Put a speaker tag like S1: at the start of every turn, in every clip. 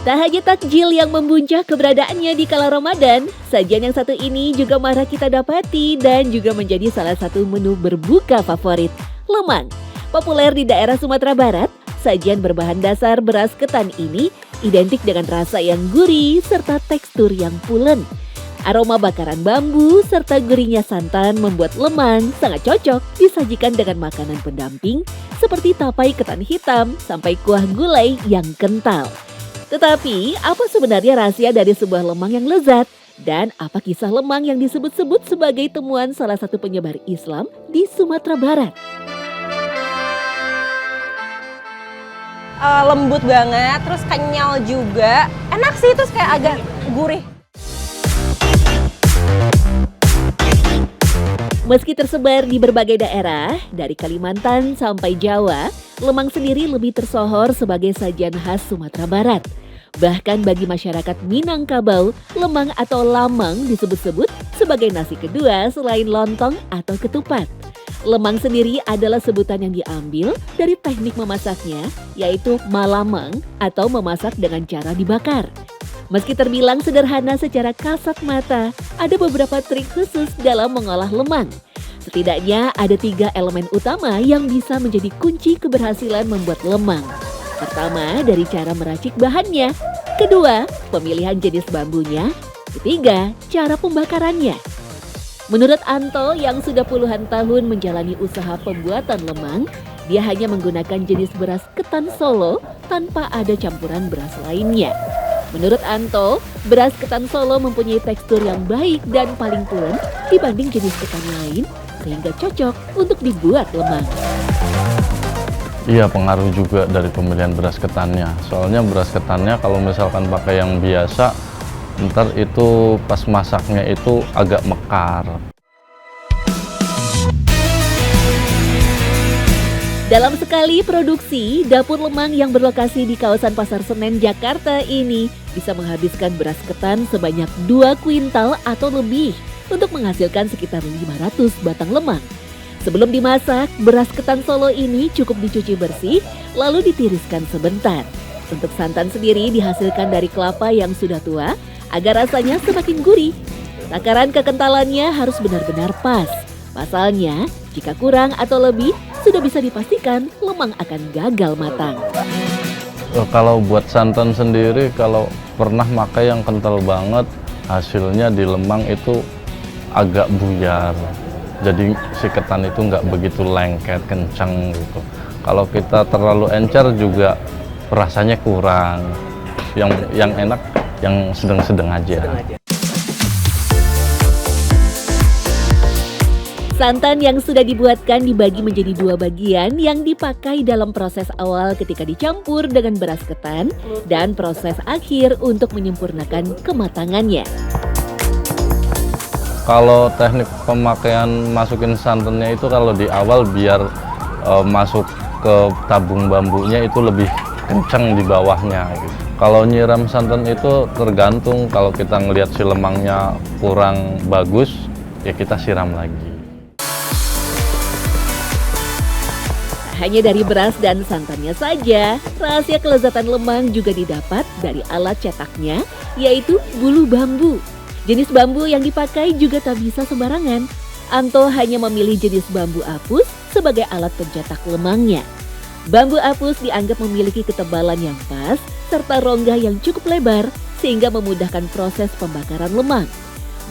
S1: Tak hanya takjil yang membuncah keberadaannya di kala Ramadan, sajian yang satu ini juga marak kita dapati dan juga menjadi salah satu menu berbuka favorit, lemang. Populer di daerah Sumatera Barat, sajian berbahan dasar beras ketan ini identik dengan rasa yang gurih serta tekstur yang pulen. Aroma bakaran bambu serta gurihnya santan membuat lemang sangat cocok disajikan dengan makanan pendamping seperti tapai ketan hitam sampai kuah gulai yang kental. Tetapi, apa sebenarnya rahasia dari sebuah lemang yang lezat? Dan apa kisah lemang yang disebut-sebut sebagai temuan salah satu penyebar Islam di Sumatera Barat?
S2: Lembut banget, terus kenyal juga. Enak sih, terus kayak agak gurih.
S1: Meski tersebar di berbagai daerah, dari Kalimantan sampai Jawa, lemang sendiri lebih tersohor sebagai sajian khas Sumatera Barat. Bahkan bagi masyarakat Minangkabau, lemang atau lamang disebut-sebut sebagai nasi kedua selain lontong atau ketupat. Lemang sendiri adalah sebutan yang diambil dari teknik memasaknya, yaitu malamang atau memasak dengan cara dibakar. Meski terbilang sederhana secara kasat mata, ada beberapa trik khusus dalam mengolah lemang. Setidaknya ada 3 elemen utama yang bisa menjadi kunci keberhasilan membuat lemang. Pertama, dari cara meracik bahannya. Kedua, pemilihan jenis bambunya. Ketiga, cara pembakarannya. Menurut Anto yang sudah puluhan tahun menjalani usaha pembuatan lemang, dia hanya menggunakan jenis beras ketan Solo tanpa ada campuran beras lainnya. Menurut Anto, beras ketan Solo mempunyai tekstur yang baik dan paling pulen dibanding jenis ketan lain, sehingga cocok untuk dibuat lemang.
S3: Iya, pengaruh juga dari pemilihan beras ketannya. Soalnya beras ketannya kalau misalkan pakai yang biasa, ntar itu pas masaknya itu agak mekar.
S1: Dalam sekali produksi, dapur lemang yang berlokasi di kawasan Pasar Senen, Jakarta ini bisa menghabiskan beras ketan sebanyak 2 kuintal atau lebih untuk menghasilkan sekitar 500 batang lemang. Sebelum dimasak, beras ketan Solo ini cukup dicuci bersih lalu ditiriskan sebentar. Untuk santan sendiri dihasilkan dari kelapa yang sudah tua agar rasanya semakin gurih. Takaran kekentalannya harus benar-benar pas. Pasalnya, jika kurang atau lebih, sudah bisa dipastikan lemang akan gagal matang.
S3: Kalau buat santan sendiri, kalau pernah pakai yang kental banget, hasilnya di lemang itu agak buyar. Jadi si ketan itu nggak begitu lengket, kencang gitu. Kalau kita terlalu encer juga rasanya kurang. Yang enak, yang sedang-sedang aja.
S1: Santan yang sudah dibuatkan dibagi menjadi 2 bagian yang dipakai dalam proses awal ketika dicampur dengan beras ketan dan proses akhir untuk menyempurnakan kematangannya.
S3: Kalau teknik pemakaian masukin santannya itu kalau di awal biar masuk ke tabung bambunya itu lebih kencang di bawahnya gitu. Kalau nyiram santan itu tergantung, kalau kita ngelihat si lemangnya kurang bagus ya kita siram lagi.
S1: Hanya dari beras dan santannya saja, rahasia kelezatan lemang juga didapat dari alat cetaknya, yaitu bulu bambu. Jenis bambu yang dipakai juga tak bisa sembarangan. Anto hanya memilih jenis bambu apus sebagai alat pencetak lemangnya. Bambu apus dianggap memiliki ketebalan yang pas, serta rongga yang cukup lebar, sehingga memudahkan proses pembakaran lemang.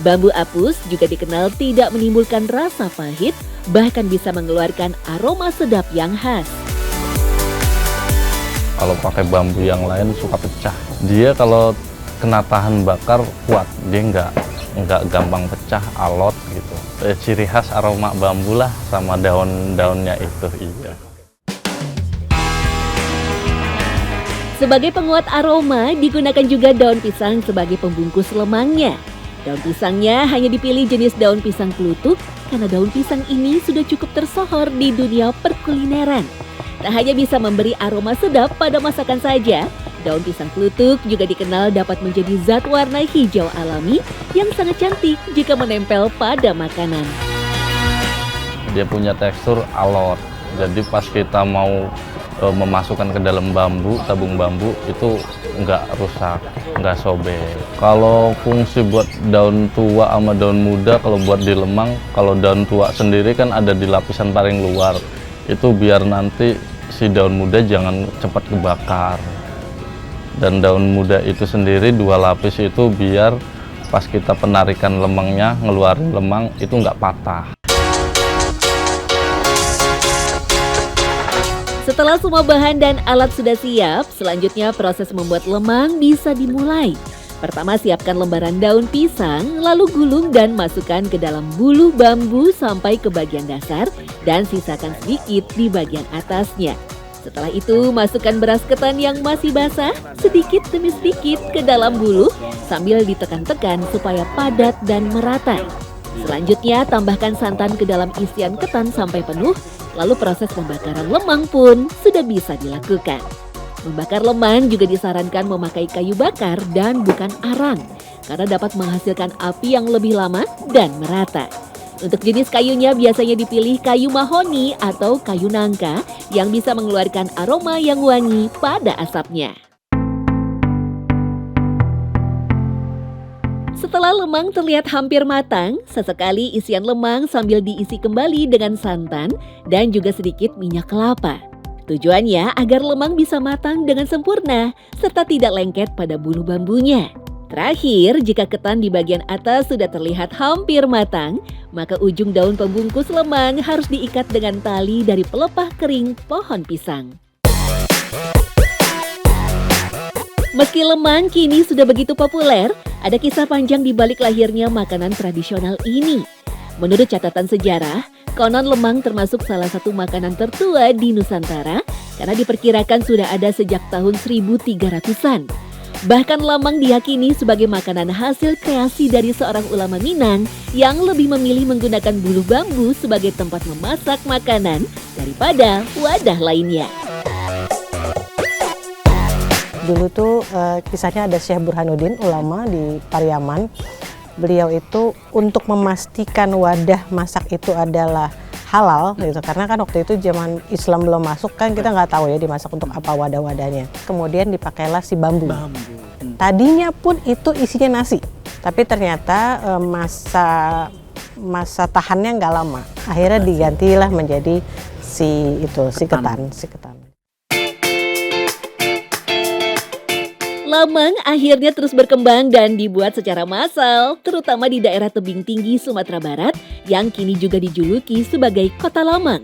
S1: Bambu apus juga dikenal tidak menimbulkan rasa pahit, bahkan bisa mengeluarkan aroma sedap yang khas.
S3: Kalau pakai bambu yang lain suka pecah. Dia kalau kena tahan bakar kuat, dia nggak gampang pecah, alot gitu. Ciri khas aroma bambu lah sama daun-daunnya itu. Iya.
S1: Sebagai penguat aroma, digunakan juga daun pisang sebagai pembungkus lemangnya. Daun pisangnya hanya dipilih jenis daun pisang klutuk karena daun pisang ini sudah cukup tersohor di dunia perkulineran. Tak hanya bisa memberi aroma sedap pada masakan saja, daun pisang klutuk juga dikenal dapat menjadi zat warna hijau alami yang sangat cantik jika menempel pada makanan.
S3: Dia punya tekstur alot, jadi pas kita mau memasukkan ke dalam bambu, tabung bambu itu nggak rusak, nggak sobek. Kalau fungsi buat daun tua sama daun muda, kalau buat di lemang, kalau daun tua sendiri kan ada di lapisan paling luar, itu biar nanti si daun muda jangan cepat kebakar. Dan daun muda itu sendiri 2 lapis itu biar pas kita penarikan lemangnya, ngeluarin lemang itu nggak patah.
S1: Setelah semua bahan dan alat sudah siap, selanjutnya proses membuat lemang bisa dimulai. Pertama siapkan lembaran daun pisang, lalu gulung dan masukkan ke dalam bulu bambu sampai ke bagian dasar dan sisakan sedikit di bagian atasnya. Setelah itu masukkan beras ketan yang masih basah sedikit demi sedikit ke dalam bulu sambil ditekan-tekan supaya padat dan merata. Selanjutnya tambahkan santan ke dalam isian ketan sampai penuh. Lalu proses pembakaran lemang pun sudah bisa dilakukan. Membakar lemang juga disarankan memakai kayu bakar dan bukan arang, karena dapat menghasilkan api yang lebih lama dan merata. Untuk jenis kayunya biasanya dipilih kayu mahoni atau kayu nangka yang bisa mengeluarkan aroma yang wangi pada asapnya. Setelah lemang terlihat hampir matang, sesekali isian lemang sambil diisi kembali dengan santan dan juga sedikit minyak kelapa. Tujuannya agar lemang bisa matang dengan sempurna serta tidak lengket pada bulu bambunya. Terakhir, jika ketan di bagian atas sudah terlihat hampir matang, maka ujung daun pembungkus lemang harus diikat dengan tali dari pelepah kering pohon pisang. Meski lemang kini sudah begitu populer, ada kisah panjang di balik lahirnya makanan tradisional ini. Menurut catatan sejarah, konon lemang termasuk salah satu makanan tertua di Nusantara karena diperkirakan sudah ada sejak tahun 1300-an. Bahkan lemang diyakini sebagai makanan hasil kreasi dari seorang ulama Minang yang lebih memilih menggunakan bulu bambu sebagai tempat memasak makanan daripada wadah lainnya.
S4: Dulu tuh kisahnya ada Syekh Burhanuddin, ulama di Pariaman. Beliau itu untuk memastikan wadah masak itu adalah halal gitu, karena kan waktu itu zaman Islam belum masuk kan kita nggak tahu ya dimasak untuk apa wadah-wadahnya. Kemudian dipakailah si bambu. Tadinya pun itu isinya nasi, tapi ternyata masa tahannya nggak lama. Akhirnya digantilah menjadi si ketan.
S1: Lemang akhirnya terus berkembang dan dibuat secara massal, terutama di daerah tebing tinggi Sumatera Barat yang kini juga dijuluki sebagai Kota Lamang.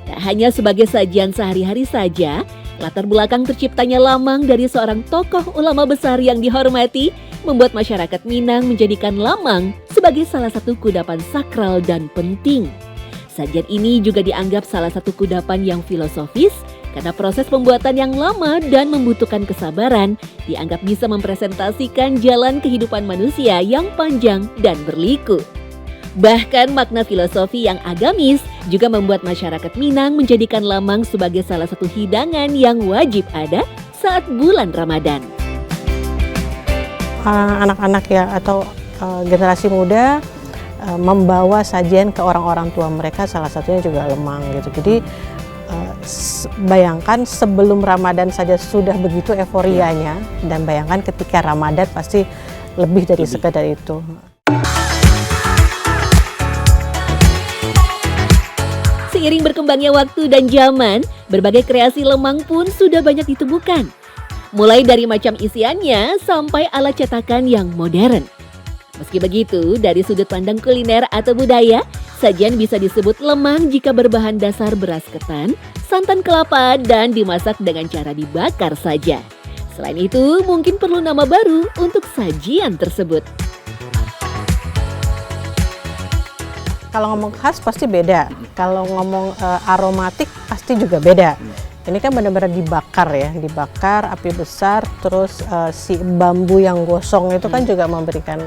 S1: Tak hanya sebagai sajian sehari-hari saja, latar belakang terciptanya lemang dari seorang tokoh ulama besar yang dihormati membuat masyarakat Minang menjadikan lemang sebagai salah satu kudapan sakral dan penting. Sajian ini juga dianggap salah satu kudapan yang filosofis karena proses pembuatan yang lama dan membutuhkan kesabaran dianggap bisa mempresentasikan jalan kehidupan manusia yang panjang dan berliku. Bahkan makna filosofi yang agamis juga membuat masyarakat Minang menjadikan lemang sebagai salah satu hidangan yang wajib ada saat bulan Ramadan.
S4: Anak-anak ya atau generasi muda membawa sajian ke orang-orang tua mereka, salah satunya juga lemang gitu. Jadi bayangkan sebelum Ramadan saja sudah begitu euforianya, dan bayangkan ketika Ramadan pasti lebih dari sekedar itu.
S1: Seiring berkembangnya waktu dan zaman, berbagai kreasi lemang pun sudah banyak ditemukan. Mulai dari macam isiannya sampai alat cetakan yang modern. Meski begitu, dari sudut pandang kuliner atau budaya, sajian bisa disebut lemang jika berbahan dasar beras ketan, santan kelapa, dan dimasak dengan cara dibakar saja. Selain itu, mungkin perlu nama baru untuk sajian tersebut.
S4: Kalau ngomong khas pasti beda, kalau ngomong aromatik pasti juga beda. Ini kan benar-benar dibakar ya, dibakar api besar, terus si bambu yang gosong itu kan juga memberikan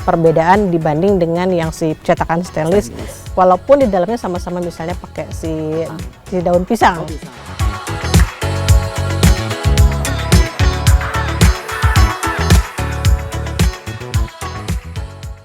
S4: perbedaan dibanding dengan yang si cetakan stainless. Walaupun di dalamnya sama-sama misalnya pakai si daun pisang.